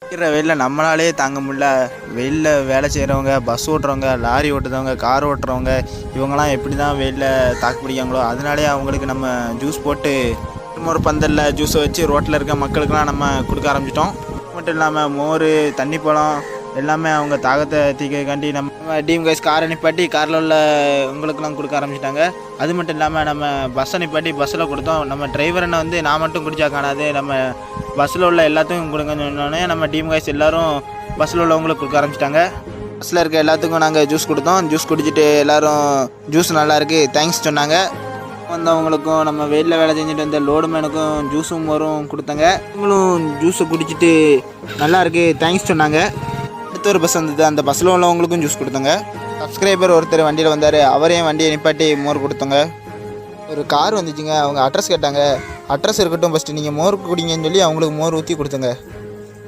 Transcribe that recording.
இருக்கிற வெயிலில் நம்மளாலே தாங்க முடியல. வெயிலில் வேலை செய்கிறவங்க, பஸ் ஓட்டுறவங்க, லாரி ஓட்டுறவங்க, கார் ஓட்டுறவங்க, இவங்கெல்லாம் எப்படி தான் வெயிலில் தாக்கு பிடிக்காங்களோ, அதனாலே அவங்களுக்கு நம்ம ஜூஸ் போட்டு மோர் பந்தலில் ஜூஸை வச்சு ரோட்டில் இருக்க மக்களுக்கெல்லாம் நம்ம கொடுக்க ஆரம்பிச்சிட்டோம். மட்டும் இல்லாமல் மோர், தண்ணி பழம் எல்லாமே அவங்க தாகத்தை தீர்க்கக்காண்டி நம்ம டீம் கைஸ் காரை நிப்பாட்டி காரில் உள்ள உங்களுக்கெல்லாம் கொடுக்க ஆரம்பிச்சிட்டாங்க. அது மட்டும் இல்லாமல் நம்ம பஸ்ஸை நிப்பாட்டி பஸ்ஸில் கொடுத்தோம். நம்ம டிரைவரனை வந்து நான் மட்டும் குடித்தா காணாது, நம்ம பஸ்ஸில் உள்ள எல்லாத்துக்கும் கொடுங்கன்னு சொன்னோன்னே நம்ம டீம் கைஸ் எல்லோரும் பஸ்ஸில் உள்ளவங்களுக்கு கொடுக்க ஆரம்பிச்சிட்டாங்க. பஸ்ஸில் இருக்க எல்லாத்துக்கும் நாங்கள் ஜூஸ் கொடுத்தோம். ஜூஸ் குடிச்சிட்டு எல்லோரும் ஜூஸ் நல்லாயிருக்கு தேங்க்ஸ் சொன்னாங்க. வந்தவங்களுக்கும் நம்ம வெயிலில் வேலை செஞ்சுட்டு வந்த லோடு மேனுக்கும் ஜூஸும் மோரும் கொடுத்தாங்க. அவங்களும் ஜூஸை குடிச்சிட்டு நல்லாயிருக்கு தேங்க்ஸ் சொன்னாங்க. அடுத்த ஒரு பஸ் வந்தது, அந்த பஸ்ஸில் உள்ளவங்களுக்கும் ஜூஸ் கொடுத்தாங்க. சப்ஸ்கிரைபர் ஒருத்தர் வண்டியில் வந்தார், அவரையும் வண்டியை நிப்பாட்டி மோர் கொடுத்தாங்க. ஒரு கார் வந்துச்சுங்க, அவங்க அட்ரஸ் கேட்டாங்க. அட்ரஸ் இருக்கட்டும், ஃபஸ்ட்டு நீங்கள் மோர் குடிங்கன்னு சொல்லி அவங்களுக்கு மோர் ஊற்றி கொடுத்துங்க.